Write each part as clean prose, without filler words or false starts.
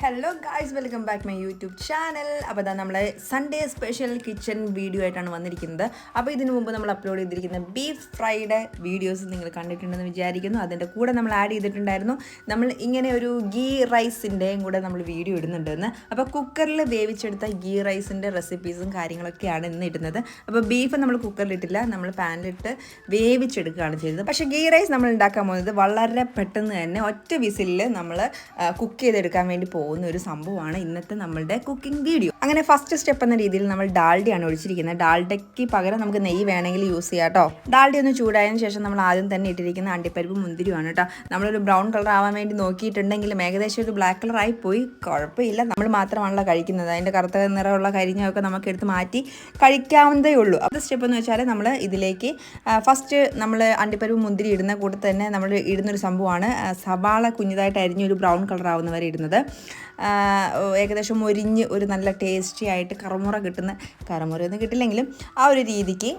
Hello guys, welcome back my YouTube channel. അപ്പോൾ അതാ നമ്മൾ സൺഡേ സ്പെഷ്യൽ കിച്ചൺ വീഡിയോ ആയിട്ടാണ് വന്നിരിക്കുന്നത്. അപ്പോൾ ഇതിനു മുമ്പ് നമ്മൾ അപ്ലോഡ് ചെയ്തിരിക്കുന്ന ബീഫ് ഫ്രൈഡ് വീഡിയോസ് നിങ്ങൾ കണ്ടിട്ടുണ്ടെന്ന് വിചാരിക്കുന്നു. അതിൻ്റെ കൂടെ നമ്മൾ ആഡ് ചെയ്തിട്ടുണ്ടായിരുന്നു നമ്മൾ ഇങ്ങനെ ഒരു ഗീ റൈസിൻ്റെയും കൂടെ നമ്മൾ വീഡിയോ ഇടുന്നുണ്ടെന്ന്. അപ്പോൾ കുക്കറിൽ വേവിച്ചെടുത്ത ഗീ റൈസിൻ്റെ റെസിപ്പീസും കാര്യങ്ങളൊക്കെയാണ് ഇന്ന് ഇടുന്നത്. അപ്പോൾ ബീഫ് നമ്മൾ കുക്കറിലിട്ടില്ല, നമ്മൾ പാനിലിട്ട് വേവിച്ചെടുക്കുകയാണ് ചെയ്തത്. പക്ഷേ ഗീ റൈസ് നമ്മൾ ഉണ്ടാക്കാൻ പോകുന്നത് വളരെ പെട്ടെന്ന് തന്നെ ഒറ്റ വിസിലിൽ നമ്മൾ കുക്ക് ചെയ്തെടുക്കാൻ വേണ്ടി പോകുന്ന ഒരു സംഭവമാണ് ഇന്നത്തെ നമ്മളുടെ കുക്കിംഗ് വീഡിയോ. അങ്ങനെ ഫസ്റ്റ് സ്റ്റെപ്പ് എന്ന രീതിയിൽ നമ്മൾ ഡാൽഡയാണ് ഒഴിച്ചിരിക്കുന്നത്. ഡാൽഡയ്ക്ക് പകരം നമുക്ക് നെയ്യ് വേണമെങ്കിൽ യൂസ് ചെയ്യാം കേട്ടോ. ഡാൽഡ ഒന്ന് ചൂടായതിനു ശേഷം നമ്മൾ ആദ്യം തന്നെ ഇട്ടിരിക്കുന്ന അണ്ടിപ്പരിപ്പ് മുന്തിരിയാണ് കേട്ടോ. നമ്മളൊരു ബ്രൗൺ കളർ ആവാൻ വേണ്ടി നോക്കിയിട്ടുണ്ടെങ്കിലും ഏകദേശം ഒരു ബ്ലാക്ക് കളർ ആയി പോയി, കുഴപ്പമില്ല, നമ്മൾ മാത്രമാണല്ലോ കഴിക്കുന്നത്. അതിൻ്റെ കറുത്ത നിറമുള്ള കരിഞ്ഞൊക്കെ നമുക്ക് എടുത്ത് മാറ്റി കഴിക്കാവുന്നതേ ഉള്ളൂ. അടുത്ത സ്റ്റെപ്പ് എന്ന് വെച്ചാൽ നമ്മൾ ഇതിലേക്ക് ഫസ്റ്റ് നമ്മൾ അണ്ടിപ്പരിപ്പ് മുന്തിരി ഇടുന്ന കൂടെ തന്നെ നമ്മൾ ഇടുന്നൊരു സംഭവമാണ് സവാള കുഞ്ഞതായിട്ട് അരിഞ്ഞൊരു ബ്രൗൺ കളർ ആവുന്നവരെ ഇടുന്നത്. ഏകദേശം മൊരിഞ്ഞ് ഒരു നല്ല ടേസ്റ്റി ആയിട്ട് കറമുറയൊന്നും കിട്ടില്ലെങ്കിലും ആ ഒരു രീതിക്ക്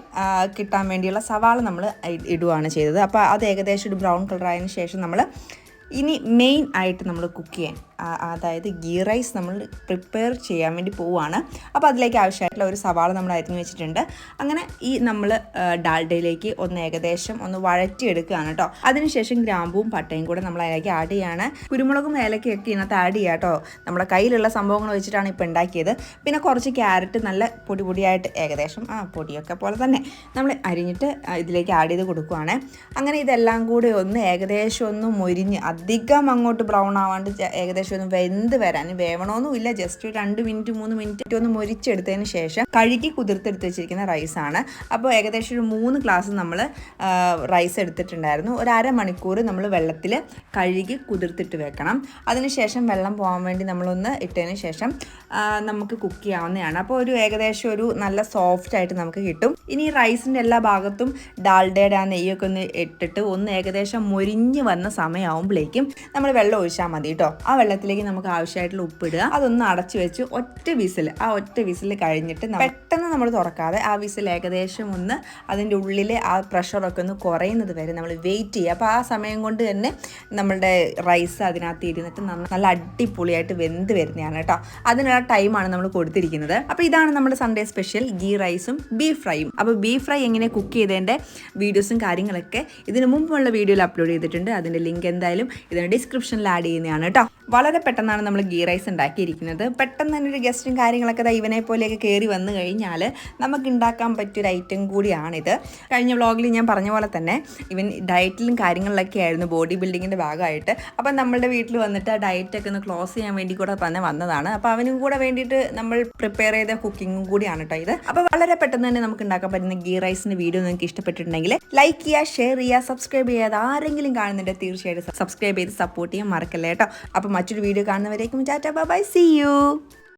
കിട്ടാൻ വേണ്ടിയുള്ള സവാള നമ്മൾ ഇടുകയാണ് ചെയ്തത്. അപ്പോൾ അത് ഏകദേശം ഒരു ബ്രൗൺ കളർ ആയതിനു ശേഷം നമ്മൾ ഇനി മെയിൻ ആയിട്ട് നമ്മൾ കുക്ക് ചെയ്യാൻ, അതായത് ഗീ റൈസ് നമ്മൾ പ്രിപ്പയർ ചെയ്യാൻ വേണ്ടി പോവുകയാണ്. അപ്പോൾ അതിലേക്ക് ആവശ്യമായിട്ടുള്ള ഒരു സവാള നമ്മൾ അരിഞ്ഞു വെച്ചിട്ടുണ്ട്. അങ്ങനെ ഈ നമ്മൾ ഡാൽഡയിലേക്ക് ഏകദേശം ഒന്ന് വഴറ്റിയെടുക്കുകയാണ് കേട്ടോ. അതിനുശേഷം ഗ്രാമ്പൂവും പട്ടയും കൂടെ നമ്മൾ അതിലേക്ക് ആഡ് ചെയ്യുകയാണ്. കുരുമുളകും ഏലക്കയൊക്കെ ഇതിനകത്ത് ആഡ് ചെയ്യുക കേട്ടോ. നമ്മുടെ കയ്യിലുള്ള സംഭവങ്ങൾ വെച്ചിട്ടാണ് ഇപ്പോൾ ഉണ്ടാക്കിയത്. പിന്നെ കുറച്ച് ക്യാരറ്റ് നല്ല പൊടിയായിട്ട് ഏകദേശം പൊടിയൊക്കെ പോലെ തന്നെ നമ്മൾ അരിഞ്ഞിട്ട് ഇതിലേക്ക് ആഡ് ചെയ്ത് കൊടുക്കുകയാണ്. അങ്ങനെ ഇതെല്ലാം കൂടി ഒന്ന് ഏകദേശം ഒന്ന് മൊരിഞ്ഞ് അധികം അങ്ങോട്ട് ബ്രൗൺ ആവാണ്ട് ഏകദേശം ഒന്ന് വെന്ത് വരാൻ, വേവണമെന്നുമില്ല, ജസ്റ്റ് 2 മിനിറ്റ് 3 മിനിറ്റ് ഒന്ന് മൊരിച്ചെടുത്തതിന് ശേഷം കഴുകി കുതിർത്തെടുത്ത് വെച്ചിരിക്കുന്ന റൈസാണ്. അപ്പോൾ ഏകദേശം ഒരു 3 ഗ്ലാസ് നമ്മൾ റൈസ് എടുത്തിട്ടുണ്ടായിരുന്നു. ഒരു അരമണിക്കൂർ നമ്മൾ വെള്ളത്തിൽ കഴുകി കുതിർത്തിട്ട് വെക്കണം. അതിനുശേഷം വെള്ളം പോകാൻ വേണ്ടി നമ്മളൊന്ന് ഇട്ടതിന് ശേഷം നമുക്ക് കുക്ക് ചെയ്യാവുന്നതാണ്. അപ്പോൾ ഒരു ഏകദേശം ഒരു നല്ല സോഫ്റ്റ് ആയിട്ട് നമുക്ക് കിട്ടും. ഇനി റൈസിൻ്റെ എല്ലാ ഭാഗത്തും ഡാൽഡയുടെ ആ നെയ്യൊക്കെ ഒന്ന് ഇട്ടിട്ട് ഒന്ന് ഏകദേശം മൊരിഞ്ഞ് വന്ന സമയമാകുമ്പോഴേക്കും നമ്മൾ വെള്ളം ഒഴിച്ചാൽ മതി കേട്ടോ. ആ വെള്ളത്തിലേക്ക് നമുക്ക് ആവശ്യമായിട്ടുള്ള ഉപ്പിടുക, അതൊന്ന് അടച്ചു വെച്ച് ഒറ്റ വിസിൽ കഴിഞ്ഞിട്ട് പെട്ടെന്ന് നമ്മൾ തുറക്കാതെ ആ വിസിൽ ഏകദേശം ഒന്ന് അതിൻ്റെ ഉള്ളിലെ ആ പ്രഷറൊക്കെ ഒന്ന് കുറയുന്നത് വരെ നമ്മൾ വെയിറ്റ് ചെയ്യുക. അപ്പോൾ ആ സമയം കൊണ്ട് തന്നെ നമ്മളുടെ റൈസ് അതിനകത്ത് ഇരുന്നിട്ട് നല്ല അടിപൊളിയായിട്ട് വെന്ത് വരുന്നതാണ് കേട്ടോ. അതിനുള്ള ടൈമാണ് നമ്മൾ കൊടുത്തിരിക്കുന്നത്. അപ്പോൾ ഇതാണ് നമ്മുടെ സൺഡേ സ്പെഷ്യൽ ഗീ റൈസും ബീഫ് ഫ്രൈയും. അപ്പോൾ ബീഫ് ഫ്രൈ എങ്ങനെ കുക്ക് ചെയ്തതിൻ്റെ വീഡിയോസും കാര്യങ്ങളൊക്കെ ഇതിന് മുമ്പുള്ള വീഡിയോയിൽ അപ്ലോഡ് ചെയ്തിട്ടുണ്ട്. അതിൻ്റെ ലിങ്ക് എന്തായാലും ഇതിന് ഡിസ്ക്രിപ്ഷനിൽ ആഡ് ചെയ്യുന്നതാണ് കേട്ടോ. വളരെ പെട്ടെന്നാണ് നമ്മൾ ഗീ റൈസ് ഉണ്ടാക്കിയിരിക്കുന്നത്. പെട്ടെന്ന് തന്നെ ഒരു ഗസ്റ്റും കാര്യങ്ങളൊക്കെ ഇവനെ പോലെയൊക്കെ കയറി വന്നു കഴിഞ്ഞാൽ നമുക്ക് ഉണ്ടാക്കാൻ പറ്റിയൊരു ഐറ്റം കൂടിയാണിത്. കഴിഞ്ഞ വ്ളോഗിൽ ഞാൻ പറഞ്ഞ പോലെ തന്നെ ഇവൻ ഡയറ്റിലും കാര്യങ്ങളിലൊക്കെ ആയിരുന്നു, ബോഡി ബിൽഡിങ്ങിൻ്റെ ഭാഗമായിട്ട്. അപ്പം നമ്മളുടെ വീട്ടിൽ വന്നിട്ട് ആ ഡയറ്റൊക്കെ ഒന്ന് ക്ലോസ് ചെയ്യാൻ വേണ്ടി കൂടെ തന്നെ വന്നതാണ്. അപ്പോൾ അവനും കൂടെ വേണ്ടിയിട്ട് നമ്മൾ പ്രിപ്പയർ ചെയ്ത കുക്കിങ്ങും കൂടിയാണ് കേട്ടോ ഇത്. അപ്പോൾ വളരെ പെട്ടെന്ന് തന്നെ നമുക്ക് ഉണ്ടാക്കാൻ പറ്റുന്ന ഗീ റൈസിൻ്റെ വീഡിയോ നിങ്ങൾക്ക് ഇഷ്ടപ്പെട്ടിട്ടുണ്ടെങ്കിൽ ലൈക്ക് ചെയ്യുക, ഷെയർ ചെയ്യുക, സബ്സ്ക്രൈബ് ചെയ്യാതെ ആരെങ്കിലും കാണുന്നുണ്ടെങ്കിൽ തീർച്ചയായിട്ടും സബ്സ്ക്രൈബ് ചെയ്ത് സപ്പോർട്ട് ചെയ്യാൻ മറക്കല്ലേ കേട്ടോ. അപ്പോൾ മറ്റൊരു വീഡിയോ കാണുന്നവരേക്കും tata bye bye, see U.